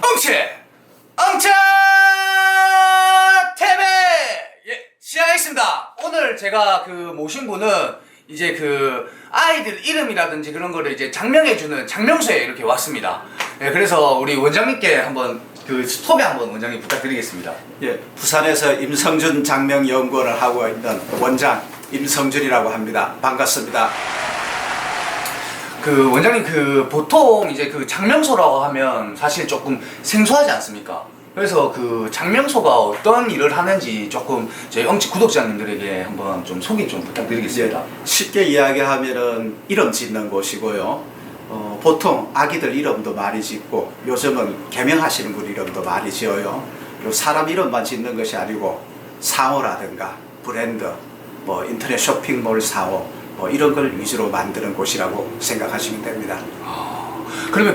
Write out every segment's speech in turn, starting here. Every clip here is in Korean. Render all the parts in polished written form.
엉치! 엉차 TV! 예, 시작하겠습니다. 오늘 제가 모신 분은 이제 아이들 이름이라든지 그런 거를 이제 장명해주는 장명소에 이렇게 왔습니다. 예, 그래서 우리 원장님께 한번 소개 한번 원장님 부탁드리겠습니다. 예, 부산에서 임성준 장명연구원을 하고 있는 원장 임성준이라고 합니다. 반갑습니다. 원장님 보통 이제 장명소라고 하면 사실 조금 생소하지 않습니까? 그래서 장명소가 어떤 일을 하는지 조금 저희 엉치 구독자님들에게 한번 좀 소개 좀 부탁드리겠습니다. 예, 쉽게 이야기하면은 이름 짓는 곳이고요. 보통 아기들 이름도 많이 짓고 요즘은 개명하시는 분 이름도 많이 지어요. 그리고 사람 이름만 짓는 것이 아니고 상호라든가 브랜드, 인터넷 쇼핑몰 상호 이런 걸 위주로 만드는 곳이라고 생각하시면 됩니다. 그러면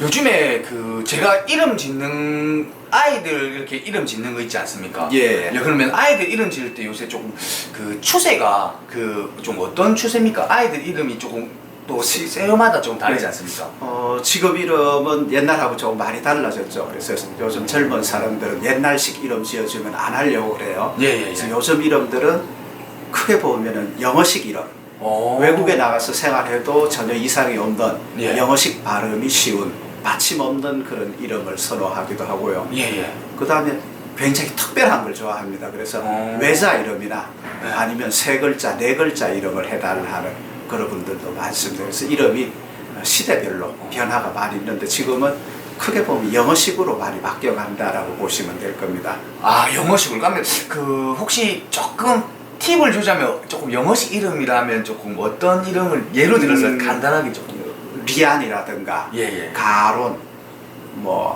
요즘에 제가 이름 짓는 아이들 이렇게 이름 짓는 거 있지 않습니까? 예. 그러면 아이들 이름 지을 때 요새 조금 추세가 좀 어떤 추세입니까? 아이들 이름이 조금 또 세요마다 좀 다르지 않습니까? 지금 이름은 옛날하고 조금 많이 달라졌죠. 그래서 요즘 젊은 사람들은 옛날식 이름 지어주면 안 하려고 그래요. 예. 그래서 요즘 이름들은 크게 보면은 영어식 이름. 외국에 나가서 생활해도 전혀 이상이 없는 예. 영어식 발음이 쉬운 받침 없는 그런 이름을 선호하기도 하고요. 예. 그 다음에 굉장히 특별한 걸 좋아합니다. 그래서 외자 이름이나 네. 아니면 세 글자, 네 글자 이름을 해달라는 그런 분들도 많습니다. 그래서 이름이 시대별로 변화가 많이 있는데 지금은 크게 보면 영어식으로 많이 바뀌어간다라고 보시면 될 겁니다. 영어식으로 가면 혹시 조금 팁을 주자면 조금 영어식 이름이라면 조금 어떤 이름을 예로 들어서 간단하게 조금 리안이라든가 예. 가론,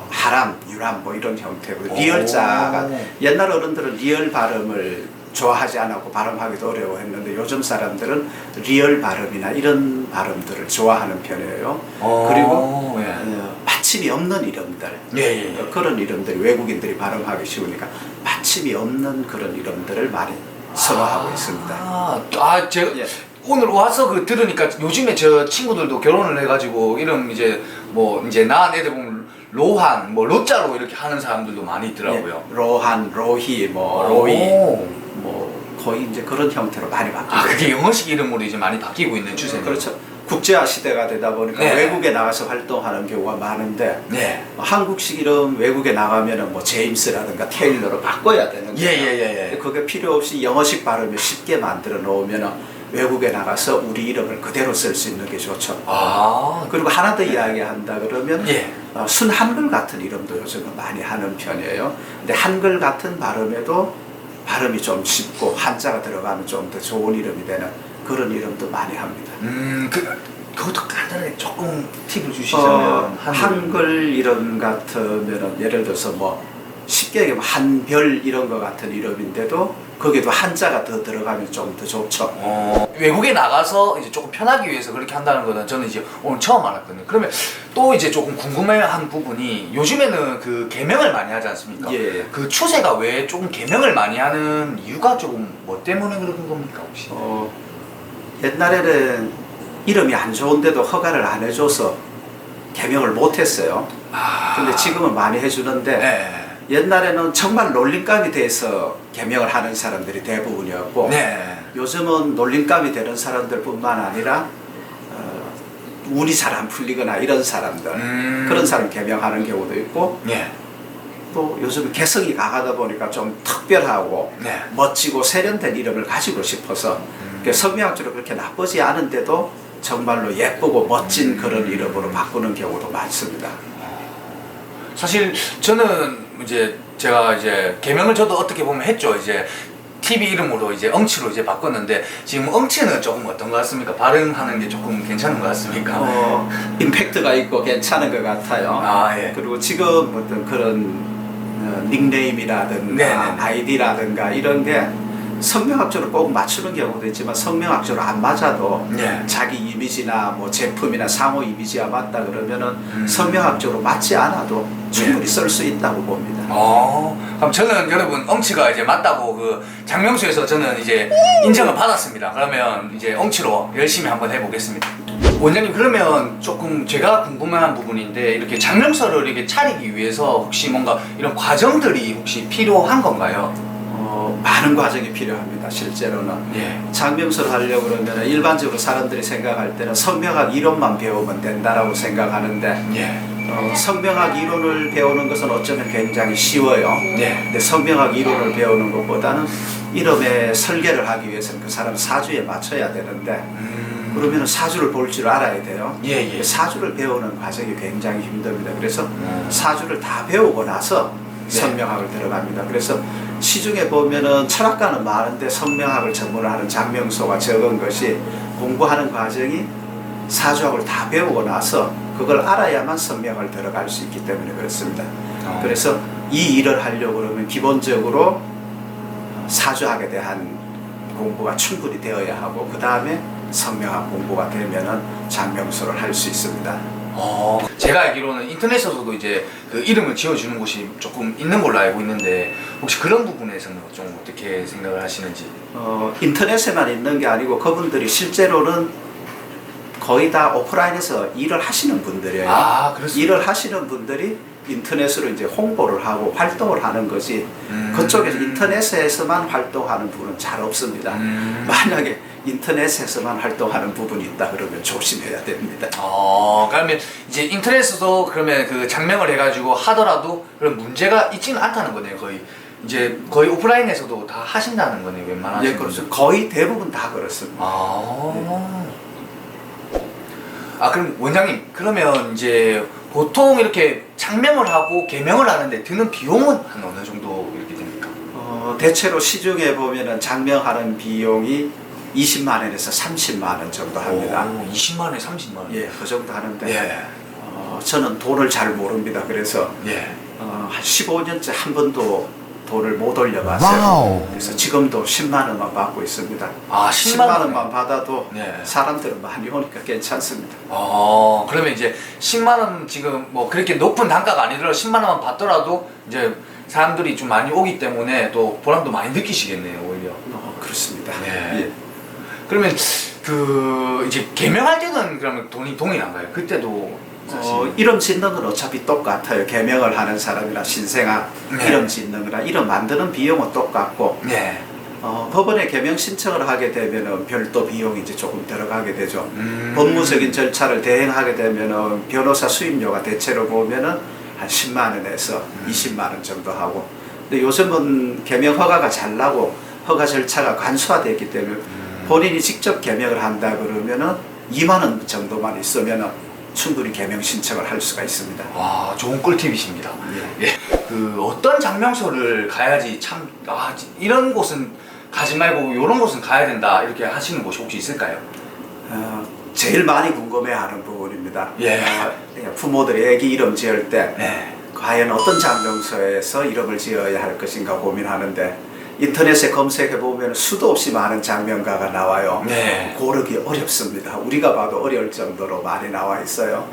하람, 유람 이런 형태고 리얼자가 옛날 어른들은 리얼 발음을 좋아하지 않았고 발음하기도 어려워했는데 요즘 사람들은 리얼 발음이나 이런 발음들을 좋아하는 편이에요. 그리고 받침이 없는 이름들 그런 이름들이 외국인들이 발음하기 쉬우니까 받침이 없는 그런 이름들을 많이 선호하고 있습니다. 제가 오늘 와서 들으니까 요즘에 저 친구들도 결혼을 해가지고 이름 이제 낳은 애들 보면 로한, 로자로 이렇게 하는 사람들도 많이 있더라고요. 로한, 로히, 로이, 거의 이제 그런 형태로 많이 바뀌고. 그게 영어식 이름으로 이제 많이 바뀌고 있는 추세네요. 그렇죠. 국제화 시대가 되다 보니까 외국에 나가서 활동하는 경우가 많은데 한국식 이름 외국에 나가면은 제임스라든가 테일러로 바꿔야 되는 거예요. 그게 필요 없이 영어식 발음을 쉽게 만들어 놓으면은 외국에 나가서 우리 이름을 그대로 쓸 수 있는 게 좋죠. 그리고 하나 더 이야기한다 그러면 순 한글 같은 이름도 요즘은 많이 하는 편이에요. 근데 한글 같은 발음에도 발음이 좀 쉽고 한자가 들어가면 좀 더 좋은 이름이 되는 그런 이름도 많이 합니다. 그것도 간단하게 조금 팁을 주시자면 한글 이름 같으면 예를 들어서 쉽게 얘기하면 한별 이런 거 같은 이름인데도 거기에도 한자가 더 들어가면 좀 더 좋죠. 외국에 나가서 이제 조금 편하기 위해서 그렇게 한다는 거는 저는 이제 오늘 처음 알았거든요. 그러면 또 이제 조금 궁금해한 부분이 요즘에는 개명을 많이 하지 않습니까? 그 추세가 왜 조금 개명을 많이 하는 이유가 조금 뭐 때문에 그런 겁니까 혹시? 옛날에는 이름이 안 좋은데도 허가를 안 해줘서 개명을 못했어요. 근데 지금은 많이 해주는데 옛날에는 정말 놀림감이 돼서 개명을 하는 사람들이 대부분이었고 요즘은 놀림감이 되는 사람들뿐만 아니라 운이 잘 안 풀리거나 이런 사람들 그런 사람 개명하는 경우도 있고 또 요즘 개성이 강하다 보니까 좀 특별하고 멋지고 세련된 이름을 가지고 싶어서 성명학적으로 그렇게 나쁘지 않은데도 정말로 예쁘고 멋진 그런 이름으로 바꾸는 경우도 많습니다. 사실 저는 제가 개명을 저도 어떻게 보면 했죠. TV 이름으로 엉치로 바꿨는데 지금 엉치는 조금 어떤 것 같습니까? 발음하는 게 조금 괜찮은 것 같습니까? 임팩트가 있고 괜찮은 것 같아요. 그리고 지금 어떤 그런 닉네임이라든가 아이디라든가 이런 게 성명학적으로 꼭 맞추는 경우도 있지만 성명학적으로 안 맞아도 자기 이미지나 제품이나 상호 이미지가 맞다 그러면은 성명학적으로 맞지 않아도 충분히 쓸 수 있다고 봅니다. 그럼 저는 여러분 엉치가 맞다고 장명소에서 저는 인정을 받았습니다. 그러면 엉치로 열심히 한번 해보겠습니다. 원장님 그러면 조금 제가 궁금한 부분인데 이렇게 장명서를 이렇게 차리기 위해서 혹시 뭔가 이런 과정들이 혹시 필요한 건가요? 많은 과정이 필요합니다. 실제로는 예. 장명서를 하려고 그러면 일반적으로 사람들이 생각할 때는 성명학 이론만 배우면 된다라고 생각하는데 예. 성명학 이론을 배우는 것은 어쩌면 굉장히 쉬워요. 예. 근데 성명학 이론을 배우는 것보다는 이름의 설계를 하기 위해서는 그 사람 사주에 맞춰야 되는데 그러면 사주를 볼 줄 알아야 돼요. 예. 사주를 배우는 과정이 굉장히 힘듭니다. 그래서 사주를 다 배우고 나서 성명학을 들어갑니다. 그래서 시중에 보면은 철학가는 많은데 성명학을 전문을 하는 장명소가 적은 것이 공부하는 과정이 사주학을 다 배우고 나서 그걸 알아야만 성명을 들어갈 수 있기 때문에 그렇습니다. 그래서 이 일을 하려고 그러면 기본적으로 사주학에 대한 공부가 충분히 되어야 하고 그 다음에 성명학 공부가 되면은 장명소를 할 수 있습니다. 제가 알기로는 인터넷에서도 이제 그 이름을 지어주는 곳이 조금 있는 걸로 알고 있는데 혹시 그런 부분에서는 좀 어떻게 생각을 하시는지? 인터넷에만 있는 게 아니고 그분들이 실제로는 거의 다 오프라인에서 일을 하시는 분들이에요. 아, 그렇습니까? 일을 하시는 분들이 인터넷으로 이제 홍보를 하고 활동을 하는 거지 그쪽에서 인터넷에서만 활동하는 분은 잘 없습니다. 만약에 인터넷에서만 활동하는 부분이 있다 그러면 조심해야 됩니다. 그러면 이제 인터넷에서도 그러면 그 장명을 해가지고 하더라도 그런 문제가 있지는 않다는 거네요. 거의 오프라인에서도 다 하신다는 거네요. 웬만하신 예, 그렇죠. 거의 대부분 다 그렇습니다. 그럼 원장님 그러면 이제 보통 이렇게 장명을 하고 개명을 하는데 드는 비용은 한 어느 정도 이렇게 됩니까? 대체로 시중에 보면은 장명하는 비용이 20만 원에서 30만 원 정도 합니다. 20만 원에 30만 원. 예, 그 정도 하는데 예. 저는 돈을 잘 모릅니다. 그래서 예. 한 15년째 한 번도 돈을 못 올려봤어요. 그래서 지금도 10만 원만 받고 있습니다. 10만 원만 받아도 사람들은 많이 오니까 괜찮습니다. 그러면 이제 10만 원 지금 뭐 그렇게 높은 단가가 아니더라도 10만 원만 받더라도 이제 사람들이 좀 많이 오기 때문에 또 보람도 많이 느끼시겠네요, 오히려. 그렇습니다. 예. 그러면 그 이제 개명할 때는 그러면 돈이 동일한가요? 그때도 이름 짓는 건 어차피 똑같아요. 개명을 하는 사람이나 신생아 이름 짓는 거나 이름 만드는 비용은 똑같고 법원에 개명 신청을 하게 되면은 별도 비용이 이제 조금 들어가게 되죠. 법무적인 절차를 대행하게 되면은 변호사 수임료가 대체로 보면은 한 10만 원에서 20만 원 정도 하고 근데 요즘은 개명 허가가 잘 나고 허가 절차가 간소화되어 있기 때문에 본인이 직접 개명을 한다 그러면은 2만 원 정도만 있으면은 충분히 개명 신청을 할 수가 있습니다. 와, 좋은 꿀팁이십니다. 예. 그 어떤 장명소를 가야지 참 이런 곳은 가지 말고 이런 곳은 가야 된다 이렇게 하시는 곳이 혹시 있을까요? 제일 많이 궁금해하는 부분입니다. 예. 부모들이 애기 이름 지을 때 과연 어떤 장명소에서 이름을 지어야 할 것인가 고민하는데 인터넷에 검색해보면 수도 없이 많은 장명가가 나와요. 고르기 어렵습니다. 우리가 봐도 어려울 정도로 많이 나와 있어요.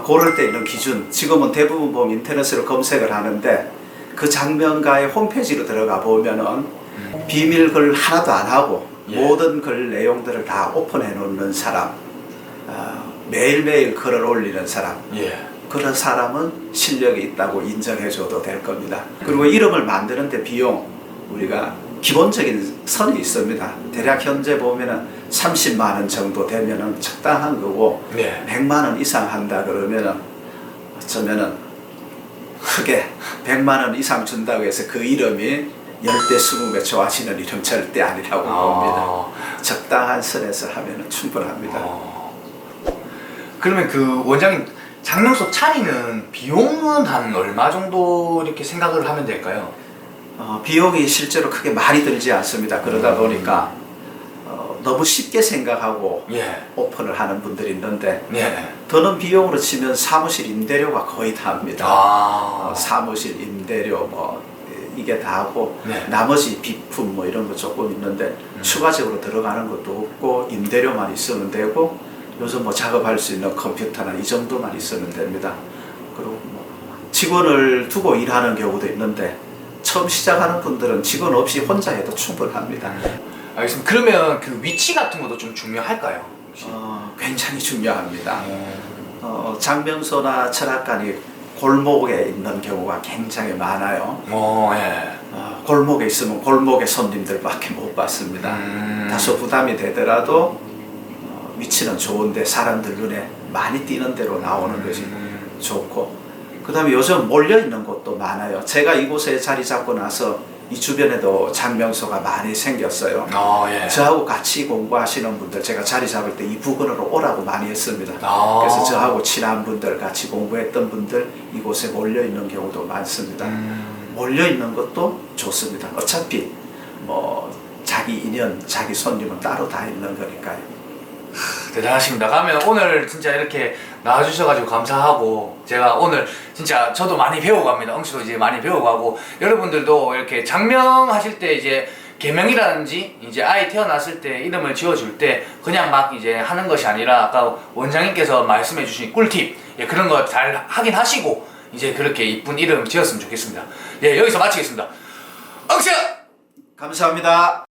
고를 때 있는 기준, 지금은 대부분 보면 인터넷으로 검색을 하는데 그 장명가의 홈페이지로 들어가 보면은 비밀글 하나도 안 하고 모든 글 내용들을 다 오픈해 놓는 사람, 매일매일 글을 올리는 사람, 그런 사람은 실력이 있다고 인정해 줘도 될 겁니다. 그리고 이름을 만드는데 비용, 우리가 기본적인 선이 있습니다. 대략 현재 보면은 30만 원 정도 되면은 적당한 거고 100만 원 이상 한다 그러면은 어쩌면은 크게 100만 원 이상 준다고 해서 그 이름이 10대 20배 좋아하시는 이름 절대 아니라고 봅니다. 적당한 선에서 하면은 충분합니다. 그러면 그 원장님 장명소 차리는 비용은 한 얼마 정도 이렇게 생각을 하면 될까요? 비용이 실제로 크게 많이 들지 않습니다. 그러다 보니까 너무 쉽게 생각하고 오픈을 하는 분들이 있는데 드는 비용으로 치면 사무실 임대료가 거의 다 합니다. 사무실 임대료 뭐 이게 다 하고 나머지 비품 뭐 이런 거 조금 있는데 추가적으로 들어가는 것도 없고 임대료만 있으면 되고 요즘 뭐 작업할 수 있는 컴퓨터나 이 정도만 있으면 됩니다. 그리고 뭐 직원을 두고 일하는 경우도 있는데 처음 시작하는 분들은 직원 없이 혼자 해도 충분합니다. 알겠습니다. 그러면 그 위치 같은 것도 좀 중요할까요? 혹시? 굉장히 중요합니다. 장명소나 철학관이 골목에 있는 경우가 굉장히 많아요. 예. 골목에 있으면 골목에 손님들밖에 못 받습니다. 다소 부담이 되더라도 위치는 좋은데 사람들 눈에 많이 띄는 대로 나오는 것이 좋고, 그 다음에 요즘 몰려있는 곳도 많아요. 제가 이곳에 자리 잡고 나서 이 주변에도 장명소가 많이 생겼어요. 예. 저하고 같이 공부하시는 분들, 제가 자리 잡을 때 이 부근으로 오라고 많이 했습니다. 그래서 저하고 친한 분들, 같이 공부했던 분들 이곳에 몰려있는 경우도 많습니다. 몰려있는 것도 좋습니다. 어차피 뭐 자기 인연, 자기 손님은 따로 다 있는 거니까요. 대단하십니다. 그러면 오늘 진짜 이렇게 나와주셔가지고 감사하고, 제가 오늘 진짜 저도 많이 배워갑니다. 엉씨도 이제 많이 배워가고, 여러분들도 이렇게 장명하실 때 이제 계명이라든지 이제 아이 태어났을 때 이름을 지어줄 때 그냥 막 이제 하는 것이 아니라 아까 원장님께서 말씀해 주신 꿀팁, 예, 그런 거 잘 하긴 하시고 이제 그렇게 이쁜 이름 지었으면 좋겠습니다. 예, 여기서 마치겠습니다. 엉씨! 감사합니다.